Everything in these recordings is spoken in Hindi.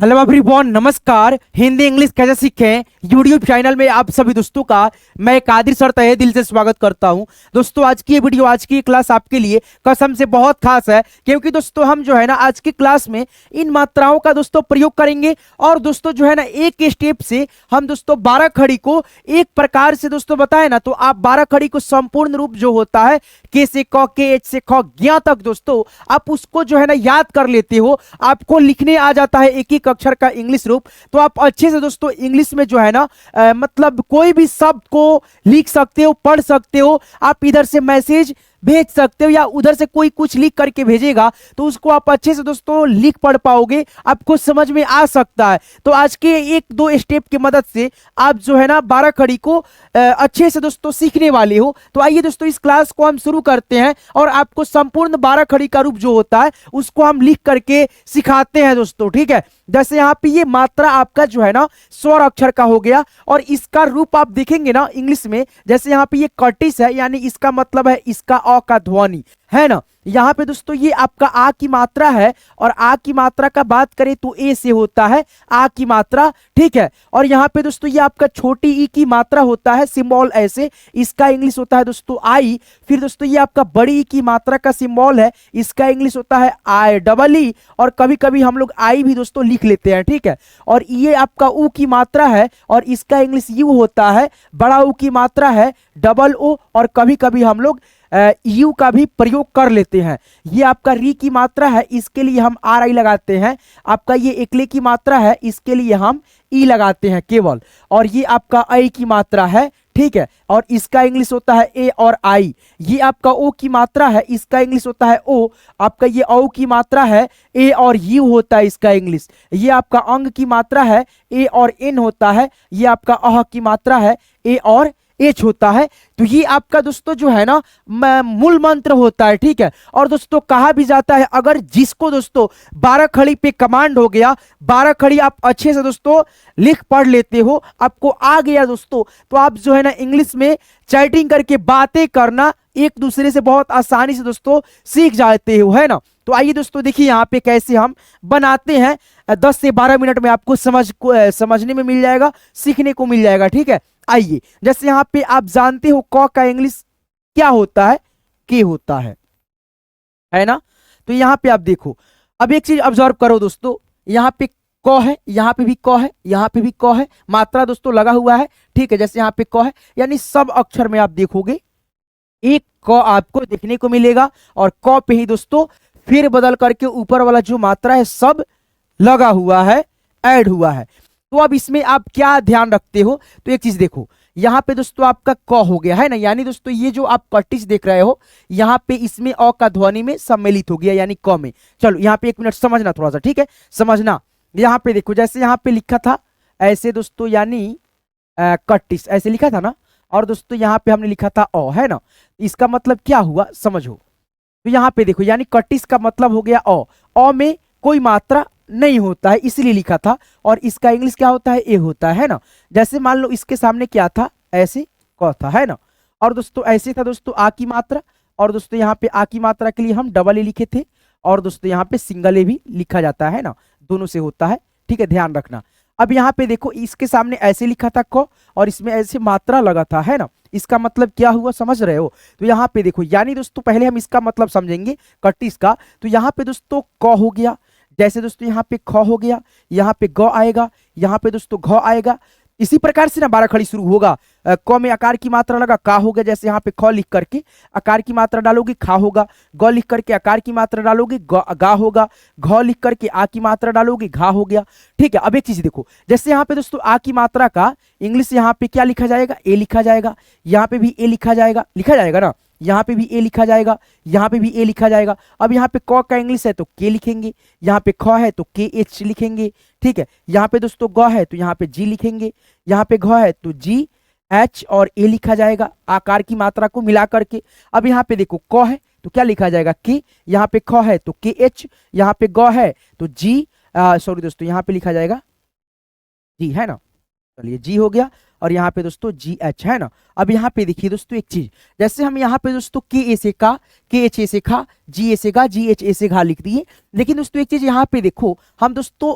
हेलो एवरीवन, नमस्कार। हिंदी इंग्लिश कैसे सीखें यूट्यूब चैनल में आप सभी दोस्तों का मैं कादिर सर तहे दिल से स्वागत करता हूं। दोस्तों आज की ये वीडियो, आज की क्लास आपके लिए कसम से बहुत खास है, क्योंकि दोस्तों हम जो है ना आज की क्लास में इन मात्राओं का दोस्तों प्रयोग करेंगे। और दोस्तों जो है ना एक स्टेप से हम दोस्तों 12 खड़ी को एक प्रकार से दोस्तों बताए ना, तो आप 12 खड़ी को संपूर्ण रूप जो होता है के से क, के एच से ख, ज्ञ तक दोस्तों आप उसको जो है ना याद कर लेते हो। आपको लिखने आ जाता है एक एक अक्षर का इंग्लिश रूप, तो आप अच्छे से दोस्तों इंग्लिश में जो है ना मतलब कोई भी शब्द को लिख सकते हो, पढ़ सकते हो। आप इधर से मैसेज भेज सकते हो या उधर से कोई कुछ लिख करके भेजेगा तो उसको आप अच्छे से दोस्तों लिख पढ़ पाओगे, आपको समझ में आ सकता है। तो आज के एक दो स्टेप की मदद से आप जो है ना 12 खड़ी को अच्छे से दोस्तों सीखने वाले हो। तो आइए दोस्तों इस क्लास को हम शुरू करते हैं और आपको संपूर्ण 12 खड़ी का रूप जो होता है उसको हम लिख करके सिखाते हैं दोस्तों, ठीक है। जैसे यहाँ पे ये मात्रा आपका जो है ना स्वर अक्षर का हो गया, और इसका रूप आप देखेंगे ना इंग्लिश में, जैसे यहाँ पे ये कर्टिस है, यानी इसका मतलब है इसका अ का ध्वनि है ना। यहाँ पे दोस्तों ये आपका आ की मात्रा है, और आ की मात्रा का बात करें तो ए से होता है आ की मात्रा, ठीक है। और यहाँ पे दोस्तों ये आपका छोटी ई की मात्रा होता है सिंबल ऐसे, इसका इंग्लिश होता है दोस्तों आई। फिर दोस्तों ये आपका बड़ी ई की मात्रा का सिंबल है, इसका इंग्लिश होता है आई डबल ई, और कभी कभी हम लोग आई भी दोस्तों लिख लेते हैं, ठीक है। और ये आपका ऊ की मात्रा है, और इसका इंग्लिश यू होता है। बड़ा ऊ की मात्रा है डबल ओ, और कभी कभी हम लोग यू का भी प्रयोग कर लेते हैं। ये आपका री की मात्रा है, इसके लिए हम आर आई लगाते हैं। आपका ये एकले की मात्रा है, इसके लिए हम ई लगाते हैं केवल। और ये आपका आई की मात्रा है, ठीक है, और इसका इंग्लिश होता है ए और आई। ये आपका ओ की मात्रा है, इसका इंग्लिश होता है ओ। आपका ये औ की मात्रा है, ए और यू होता है इसका इंग्लिश। ये आपका अंग की मात्रा है, ए और एन होता है। ये आपका अह की मात्रा है, ए और एच होता है। तो ये आपका दोस्तों जो है ना मूल मंत्र होता है, ठीक है। और दोस्तों कहा भी जाता है अगर जिसको दोस्तों 12 खड़ी पे कमांड हो गया, 12 खड़ी आप अच्छे से दोस्तों लिख पढ़ लेते हो, आपको आ गया दोस्तों, तो आप जो है ना इंग्लिश में चैटिंग करके बातें करना एक दूसरे से बहुत आसानी से दोस्तों सीख जाते हो, है ना। तो आइए दोस्तों देखिए यहाँ पे कैसे हम बनाते हैं। 10 से 12 मिनट में आपको समझने में मिल जाएगा, सीखने को मिल जाएगा, ठीक है। आइए, जैसे यहाँ पे आप जानते हो क का इंग्लिश क्या होता है, के होता है ना। तो यहाँ पे आप देखो, अब एक चीज ऑब्जर्व करो दोस्तों, यहाँ पे क है, यहाँ पे भी क है, यहाँ पे भी क है, मात्रा दोस्तों लगा हुआ है, ठीक है। जैसे यहाँ पे क है, यानी सब अक्षर में आप देखोगे एक क आपको देखने को मिलेगा, और क पे ही दोस्तों फिर बदल करके ऊपर वाला जो मात्रा है सब लगा हुआ है, ऐड हुआ है। तो अब इसमें आप क्या ध्यान रखते हो, तो एक चीज देखो, यहाँ पे दोस्तों आपका क हो गया है ना, यानी दोस्तों ये जो आप कर्टिस देख रहे हो यहाँ पे इसमें अ का ध्वनि में सम्मिलित हो गया, यानी क में। चलो यहाँ पे एक मिनट समझना थोड़ा सा, ठीक है, समझना। यहाँ पे देखो, जैसे यहाँ पे लिखा था ऐसे दोस्तों, यानी कर्टिस ऐसे लिखा था ना, और दोस्तों यहाँ पे हमने लिखा था अ, है ना। इसका मतलब क्या हुआ समझो। तो यहाँ पे देखो, यानी कर्टिस का मतलब हो गया अ में कोई मात्रा नहीं होता है इसलिए लिखा था, और इसका इंग्लिश क्या होता है, ए होता है ना। जैसे मान लो इसके सामने क्या था, ऐसे क था, है ना। और दोस्तों ऐसे था दोस्तों आ की मात्रा, और दोस्तों यहाँ पे आ की मात्रा के लिए हम डबल ए लिखे थे, और दोस्तों यहाँ पे सिंगल ए भी लिखा जाता है ना, दोनों से होता है, ठीक है, ध्यान रखना। अब यहाँ पे देखो इसके सामने ऐसे लिखा था क, और इसमें ऐसे मात्रा लगा था, है ना। इसका मतलब क्या हुआ समझ रहे हो। तो यहाँ पे देखो, यानी दोस्तों पहले हम इसका मतलब समझेंगे कर्टिस का। तो यहाँ पे दोस्तों क हो गया, जैसे दोस्तों यहाँ पे ख हो गया, यहाँ पे ग आएगा, यहाँ पे दोस्तों घ आएगा। इसी प्रकार से ना 12 खड़ी शुरू होगा। क में आकार की मात्रा लगा का हो गया, जैसे यहाँ पे ख लिख करके आकार की मात्रा डालोगे खा होगा, ग लिख करके आकार की मात्रा डालोगे गा होगा, घ लिख करके आ की मात्रा डालोगे घा हो गया, ठीक है। अब एक चीज देखो, जैसे यहाँ पे दोस्तों आ की मात्रा का इंग्लिश यहाँ पे क्या लिखा जाएगा, ए लिखा जाएगा, यहाँ पे भी ए लिखा जाएगा ना, यहाँ पे भी ए लिखा जाएगा, यहाँ पे भी ए लिखा जाएगा। अब यहाँ पे क का इंग्लिश है तो के लिखेंगे, यहाँ पे ख है तो के एच लिखेंगे, ठीक है। यहाँ पे दोस्तों ग है तो यहाँ पे जी लिखेंगे, यहाँ पे घ है तो जी एच और ए लिखा जाएगा आकार की मात्रा को मिला करके। अब यहाँ पे देखो क है तो क्या लिखा जाएगा के, यहाँ पे ख है तो के एच, यहाँ पे ग है तो जी सॉरी दोस्तों यहाँ पे लिखा जाएगा जी, है ना। चलिए जी हो गया, और यहाँ पे दोस्तों जी एच, है ना। अब यहाँ पे देखिए दोस्तों एक चीज, जैसे हम यहाँ पे दोस्तों के ए से का, के एच ए से खा, जी ए से गा, जी एच ए से घा लिख दिए। लेकिन दोस्तों एक चीज यहाँ पे देखो, हम दोस्तों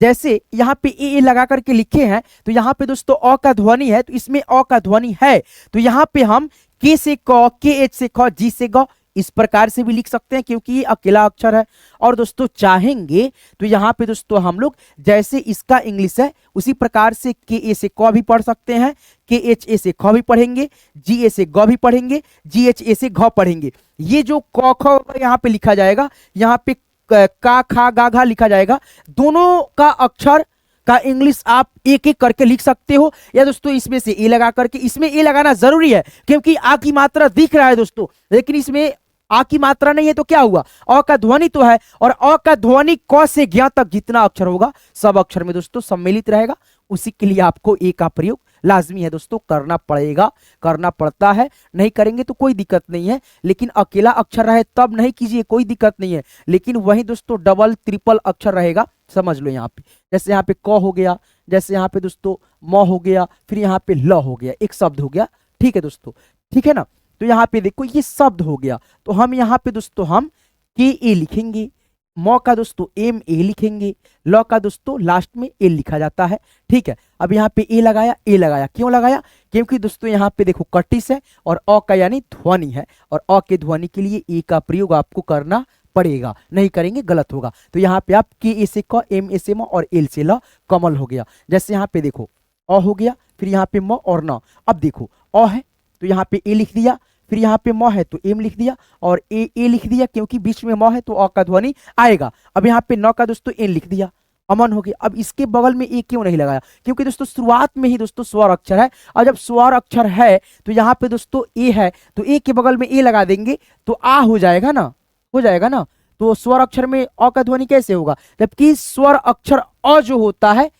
जैसे यहाँ पे ए लगा करके लिखे हैं तो यहाँ पे दोस्तों अ का ध्वनि है, तो इसमें अ का ध्वनि है, तो यहाँ पे हम के से क, के एच से ख, जी से ग इस प्रकार से भी लिख सकते हैं क्योंकि ये अकेला अक्षर है। और दोस्तों चाहेंगे तो यहाँ पे दोस्तों हम लोग जैसे इसका इंग्लिश है उसी प्रकार से के ए से क भी पढ़ सकते हैं, के एच ए से ख भी पढ़ेंगे, जी ए से ग भी पढ़ेंगे, जी एच ए से घ पढ़ेंगे। ये जो क ख यहाँ पे लिखा जाएगा, यहाँ पे का खा गा घा लिखा जाएगा, दोनों का अक्षर का इंग्लिश आप एक एक करके लिख सकते हो, या दोस्तों इसमें से ए लगा करके, इसमें ए लगाना जरूरी है क्योंकि आ की मात्रा दिख रहा है दोस्तों, लेकिन इसमें आ की मात्रा नहीं है तो क्या हुआ, अ का ध्वनि तो है, और अ का ध्वनि क से ज्ञ तक जितना अक्षर होगा सब अक्षर में दोस्तों सम्मिलित रहेगा, उसी के लिए आपको ए का प्रयोग लाजमी है दोस्तों, करना पड़ेगा, करना पड़ता है, नहीं करेंगे तो कोई दिक्कत नहीं है, लेकिन अकेला अक्षर रहे तब नहीं कीजिए, कोई दिक्कत नहीं है, लेकिन वही दोस्तों डबल ट्रिपल अक्षर रहेगा, समझ लो। यहाँ पे जैसे यहाँ पे क हो गया, जैसे यहाँ पे दोस्तों म हो गया, फिर यहाँ पे ल हो गया, एक शब्द हो गया, ठीक है दोस्तों, ठीक है ना। तो यहाँ पे देखो ये शब्द हो गया, तो हम यहाँ पे दोस्तों हम के ए लिखेंगे, म का दोस्तों एम ए लिखेंगे, ल का दोस्तों लास्ट में ए लिखा जाता है, ठीक है। अब यहाँ पे ए लगाया, क्यों लगाया, क्योंकि दोस्तों यहाँ पे देखो कटिस है और अ का यानी ध्वनि है, और अ के ध्वनि के लिए ए का प्रयोग आपको करना पड़ेगा, नहीं करेंगे गलत होगा। तो यहाँ पे आप के ए से क, एम ए से म और एल से ल, कमल हो गया। जैसे यहाँ पे देखो अ हो गया, फिर यहाँ पे म और न, अब देखो अ है तो यहाँ पे ए लिख दिया, फिर यहाँ पे म है तो एम लिख दिया, और ए लिख दिया क्योंकि बीच में म है तो अ का ध्वनि आएगा। अब यहाँ पे न का दोस्तों एन लिख दिया, अमन हो गया। अब इसके बगल में ए क्यों नहीं लगाया, क्योंकि दोस्तों शुरुआत में ही दोस्तों स्वर अक्षर है, और जब स्वर अक्षर है तो यहाँ पे दोस्तों ए है, तो ए के बगल में ए लगा देंगे तो आ हो जाएगा ना, हो जाएगा ना। तो स्वर अक्षर में अ का ध्वनि कैसे होगा, जबकि स्वर अक्षर अ जो होता है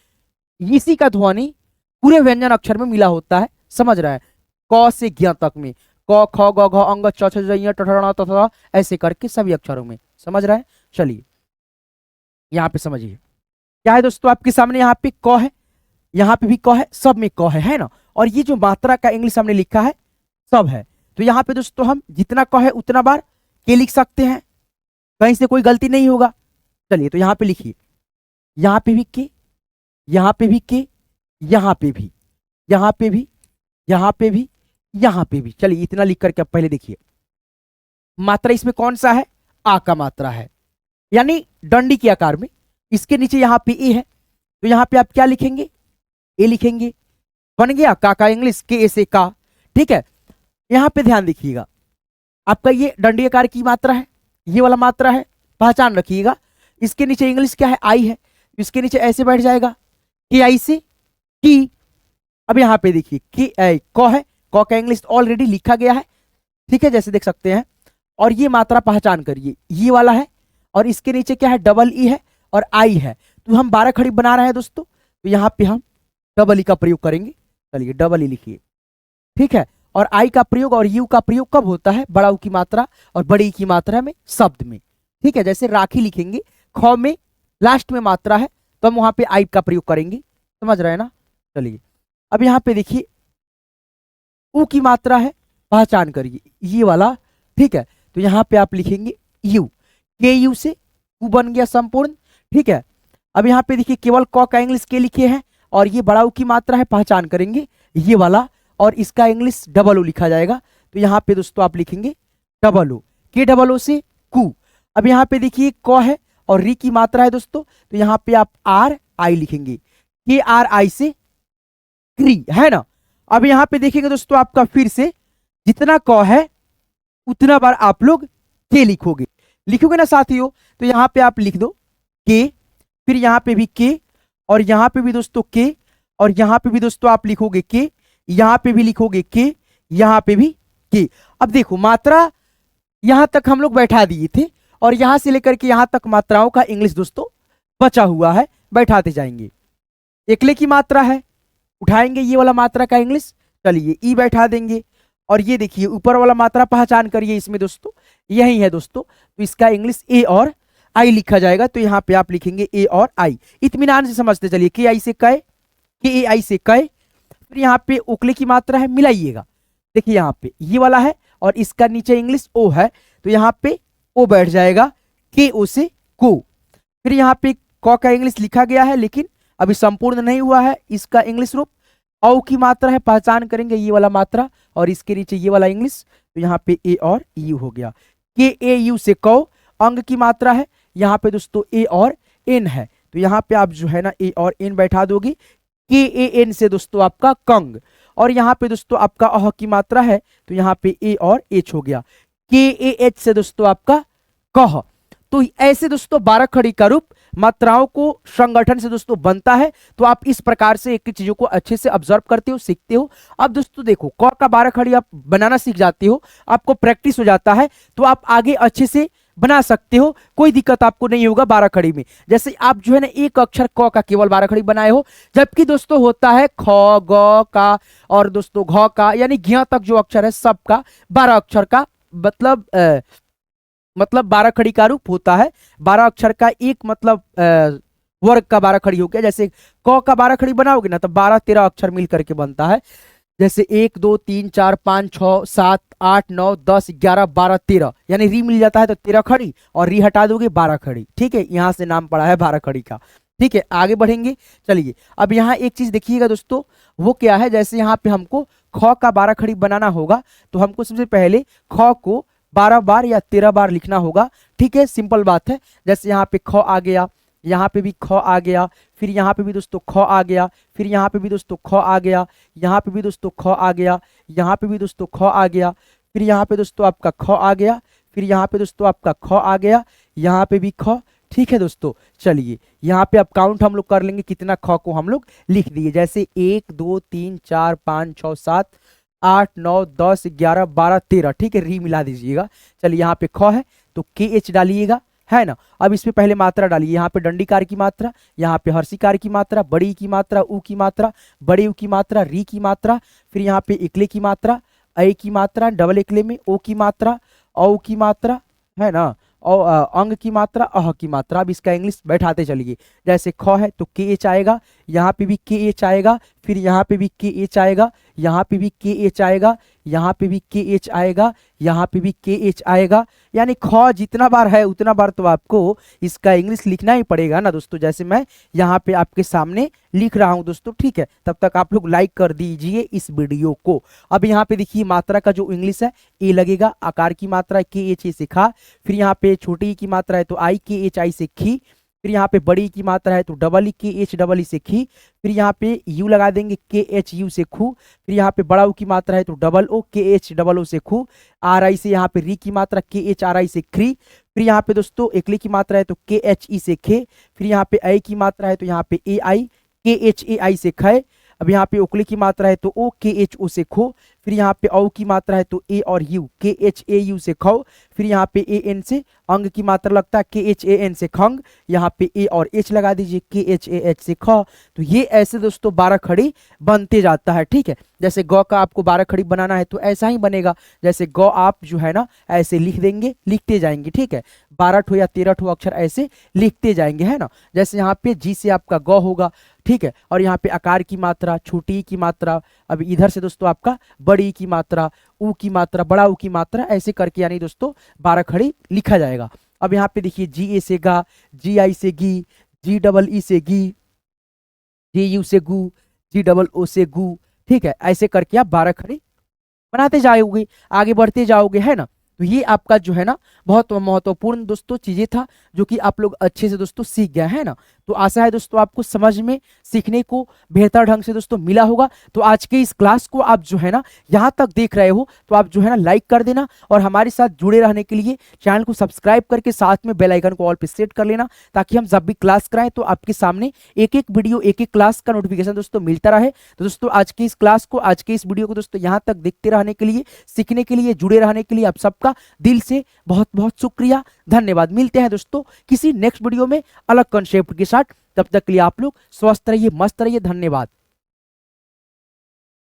इसी का ध्वनि पूरे व्यंजन अक्षर में मिला होता है, समझ रहा है, क से ज्ञ तक में, क ख ग घ अंग च छ ज ञ ट ठ ण त थ ऐसे करके सभी अक्षरों में, समझ रहा है। चलिए यहाँ पे समझिए क्या है दोस्तों, आपके सामने यहाँ पे क है, यहाँ पे भी क है, सब में क है ना, और ये जो मात्रा का इंग्लिश हमने लिखा है सब है, तो यहाँ पे दोस्तों हम जितना क है उतना बार के लिख सकते हैं, कहीं से कोई गलती नहीं होगा। चलिए तो यहाँ पे लिखिए, यहाँ पे भी के, यहाँ पे भी के, यहाँ पे भी, यहाँ पे भी, यहाँ पे भी, यहाँ पे भी। चलिए इतना लिख करके अब पहले देखिए मात्रा इसमें कौन सा है, आ का मात्रा है, यानी डंडी के आकार में, इसके नीचे यहाँ पे ए है, तो यहाँ पे आप क्या लिखेंगे, ए लिखेंगे, बन गया का इंग्लिश के ए से का, ठीक है। यहाँ पे ध्यान देखिएगा आपका ये डंडी आकार की मात्रा है, ये वाला मात्रा है, पहचान रखिएगा। इसके नीचे इंग्लिश क्या है, आई है, इसके नीचे ऐसे बैठ जाएगा के आई से की। अब यहाँ पे देखिए के आई क है, क का इंग्लिश ऑलरेडी लिखा गया है, ठीक है, जैसे देख सकते हैं। और ये मात्रा पहचान करिए, ये वाला है, और इसके नीचे क्या है, डबल ई है और आई है, तो हम 12 खड़ी बना रहे हैं दोस्तों, तो यहाँ पे हम डबल ई का प्रयोग करेंगे। चलिए डबल ई लिखिए, ठीक है। और आई का प्रयोग और यू का प्रयोग कब होता है, बड़ा ऊ की मात्रा और बड़ी ई की मात्रा में, शब्द में, ठीक है। जैसे राखी लिखेंगे, ख में लास्ट में मात्रा है तो हम वहां पे आई का प्रयोग करेंगे, समझ रहे हैं ना। चलिए अब यहाँ पे देखिए ऊ की मात्रा है, पहचान करिए ये वाला, ठीक है। तो यहाँ पे आप लिखेंगे यू, के यू से ऊ बन गया संपूर्ण, ठीक है। अब यहाँ पे देखिए केवल क का इंग्लिश के लिखे हैं, और ये बड़ा ऊ की मात्रा है, पहचान करेंगे ये वाला, और इसका इंग्लिश डबल ओ लिखा जाएगा, तो यहाँ पे दोस्तों आप लिखेंगे डबल ओ, के डबल ओ से कू। अब यहाँ पे देखिए क है और री की मात्रा है दोस्तों, तो यहाँ पे आप आर आई लिखेंगे, के आर आई से क्री, है ना। अब यहाँ पे देखिएगा दोस्तों आपका फिर से जितना क है उतना बार आप लोग के लिखोगे ना साथियों, तो यहाँ पे आप लिख दो के, फिर यहाँ पे भी के, और यहाँ पे भी दोस्तों के, और यहाँ पे भी दोस्तों आप लिखोगे के, यहाँ पे भी लिखोगे के, यहाँ पे भी के। अब देखो मात्रा यहाँ तक हम लोग बैठा दिए थे, और यहाँ से लेकर के यहाँ तक मात्राओं का इंग्लिश दोस्तों बचा हुआ है, बैठाते जाएंगे। एकले की मात्रा है, उठाएंगे ये वाला मात्रा का इंग्लिश, चलिए ई बैठा देंगे, और ये देखिए ऊपर वाला मात्रा पहचान करिए, इसमें दोस्तों यही है दोस्तों, तो इसका इंग्लिश ए और आई लिखा जाएगा, तो यहाँ पे आप लिखेंगे ए और आई। इत्मीनान से समझते चलिए, के आई से कै, के ए आई से कै, फिर यहाँ पे ओकले की मात्रा है, मिलाइएगा, देखिए यहाँ पे ये वाला है और इसका नीचे इंग्लिश ओ है, तो यहाँ पे ओ बैठ जाएगा, के ओ से को। फिर यहाँ पे क का इंग्लिश लिखा गया है लेकिन अभी संपूर्ण नहीं हुआ है इसका इंग्लिश रूप। औ की मात्रा है, पहचान करेंगे ये वाला मात्रा, और इसके नीचे ये वाला इंग्लिश, तो यहाँ पे ए और यू हो गया। के ए यू से कौ अंग की मात्रा है, यहाँ पे दोस्तों ए और एन है, तो यहाँ पे आप जो है ना ए और एन बैठा दोगे। के ए एन से दोस्तों आपका कंग, और यहाँ पे दोस्तों आपका अह की मात्रा है, तो यहाँ पे ए और एच हो गया। के ए एच से दोस्तों आपका कह। तो ऐसे दोस्तों 12 खड़ी का रूप मात्राओं को संगठन से दोस्तों बनता है। तो आप इस प्रकार से एक चीजों को अच्छे से ऑब्जर्व करते हो, सीखते हो। अब दोस्तों देखो क का 12 खड़ी आप बनाना सीख जाते हो, आपको प्रैक्टिस हो जाता है, तो आप आगे अच्छे से बना सकते हो, कोई दिक्कत आपको नहीं होगा 12 खड़ी में। जैसे आप जो है ना एक अक्षर क का केवल 12 खड़ी बनाए हो, जबकि दोस्तों होता है ख ग का और दोस्तों घ का, यानी घ तक जो अक्षर है सबका 12 अक्षर का मतलब 12 खड़ी का रूप होता है। 12 अक्षर का एक मतलब वर्ग का 12 खड़ी हो गया। जैसे क का 12 खड़ी बनाओगे ना तो 12-13 अक्षर मिल करके बनता है। जैसे 1 2 3 4 5 6 7 8 9 10 11 12 13, यानी री मिल जाता है तो 13 खड़ी, और री हटा दोगे 12 खड़ी। ठीक है, यहाँ से नाम पड़ा है 12 खड़ी का। ठीक है, आगे बढ़ेंगे। चलिए अब यहाँ एक चीज देखिएगा दोस्तों, वो क्या है, जैसे यहाँ पे हमको ख का 12 खड़ी बनाना होगा, तो हमको सबसे पहले ख को 12 बार या 13 बार लिखना होगा। ठीक है, सिंपल बात है। जैसे यहाँ पे ख आ गया, यहाँ पे भी ख आ गया, फिर यहाँ पे भी दोस्तों ख आ गया, फिर यहाँ पे भी दोस्तों ख आ गया, यहाँ पे भी दोस्तों ख आ गया, यहाँ पे भी दोस्तों ख आ गया, फिर यहाँ पे दोस्तों आपका ख आ गया, फिर यहाँ पे दोस्तों आपका ख आ गया, यहाँ पे भी ख। ठीक है दोस्तों, चलिए यहाँ पे अब काउंट हम लोग कर लेंगे कितना ख को हम लोग लिख दिए। जैसे 1 2 3 4 5 6 7 8 9 10 11 12 13। ठीक है, री मिला दीजिएगा। चलिए यहाँ पे ख है तो के एच डालिएगा, है ना। अब इसमें पहले मात्रा डालिए, यहाँ पे डंडीकार की मात्रा, यहाँ पे हर्षिकार की मात्रा, बड़ी की मात्रा, ऊ की मात्रा, बड़े ऊ की मात्रा, री की मात्रा, फिर यहाँ पे इकले की मात्रा, ऐ की मात्रा, डबल इकले में ओ की मात्रा, औ की मात्रा, है ना, और अंग की मात्रा, अह की मात्रा। अब इसका इंग्लिश बैठाते चलिए। जैसे ख है तो के एच आएगा, यहाँ पे भी के एच आएगा, फिर यहाँ पे भी के एच आएगा, यहाँ पे भी के एच आएगा, यहाँ पे भी के एच आएगा, यहाँ पे भी के एच आएगा। यानी ख जितना बार है उतना बार तो आपको इसका इंग्लिश लिखना ही पड़ेगा ना दोस्तों, जैसे मैं यहाँ पे आपके सामने लिख रहा हूँ दोस्तों। ठीक है, तब तक आप लोग लाइक कर दीजिए इस वीडियो को। अब यहाँ पे देखिए मात्रा का जो इंग्लिश है ए लगेगा, आकार की मात्रा के एच ए से खा, फिर यहाँ पे छोटी ई की मात्रा है तो आई के एच आई से खी, फिर यहाँ पे बड़ी की मात्रा है तो डबल ई के एच डबल ई से खी, फिर यहाँ पे यू लगा देंगे के एच यू से खू, फिर यहाँ पे बड़ा ऊ की मात्रा है तो डबल ओ के एच डबल ओ से खू, आर आई से यहाँ पे री की मात्रा के एच आर आई से क्री, फिर यहाँ पे दोस्तों एकली की मात्रा है तो के एच ई से खे, फिर यहाँ पे आई की मात्रा है तो यहाँ पे ए आई के एच ए आई से खय। अब यहाँ पे उकली की मात्रा है तो ओ के एच ओ से खो, फिर यहाँ पे औ की मात्रा है तो ए और यू के एच ए यू से खौ, फिर यहाँ पे ए एन से अंग की मात्रा लगता है के एच ए एन से खंग, यहाँ पे ए और एच लगा दीजिए के एच ए एच से ख। तो ये ऐसे दोस्तों 12 खड़ी बनते जाता है। ठीक है, जैसे ग का आपको 12 खड़ी बनाना है तो ऐसा ही बनेगा। जैसे ग आप जो है ना ऐसे लिख देंगे, लिखते जाएंगे। ठीक है, 12 ठो या 13 ठो अक्षर ऐसे लिखते जाएंगे, है ना। जैसे यहाँ पे जी से आपका ग होगा। ठीक है, और यहाँ पे आकार की मात्रा, छोटी की मात्रा, अब इधर से दोस्तों आपका बड़ी की मात्रा, ऊ की मात्रा, बड़ा ऊ की मात्रा, ऐसे करके यानी दोस्तों 12 खड़ी लिखा जाएगा। अब यहाँ पे देखिए जी ए से गा, जी आई से गी, जी डबल ई से गी, जी यू से गु, जी डबल ओ से गु। ठीक है, ऐसे करके आप 12 खड़ी बनाते जाओगे, आगे बढ़ते जाओगे, है ना। तो ये आपका जो है ना बहुत महत्वपूर्ण दोस्तों चीजें था जो कि आप लोग अच्छे से दोस्तों सीख गए, है ना। तो आशा है दोस्तों आपको समझ में, सीखने को बेहतर ढंग से दोस्तों मिला होगा। तो आज के इस क्लास को आप जो है ना यहाँ तक देख रहे हो तो आप जो है ना लाइक कर देना, और हमारे साथ जुड़े रहने के लिए चैनल को सब्सक्राइब करके साथ में बेल आइकन को ऑल पे सेट कर लेना, ताकि हम जब भी क्लास कराएं तो आपके सामने एक एक वीडियो, एक एक क्लास का नोटिफिकेशन दोस्तों मिलता रहे। तो दोस्तों आज की इस क्लास को, आज के इस वीडियो को दोस्तों यहाँ तक देखते रहने के लिए, सीखने के लिए, जुड़े रहने के लिए आप सबका दिल से बहुत बहुत शुक्रिया, धन्यवाद। मिलते हैं दोस्तों किसी नेक्स्ट वीडियो में अलग कॉन्सेप्ट के साथ। तब तक के लिए आप लोग स्वस्थ रहिए, मस्त रहिए, धन्यवाद।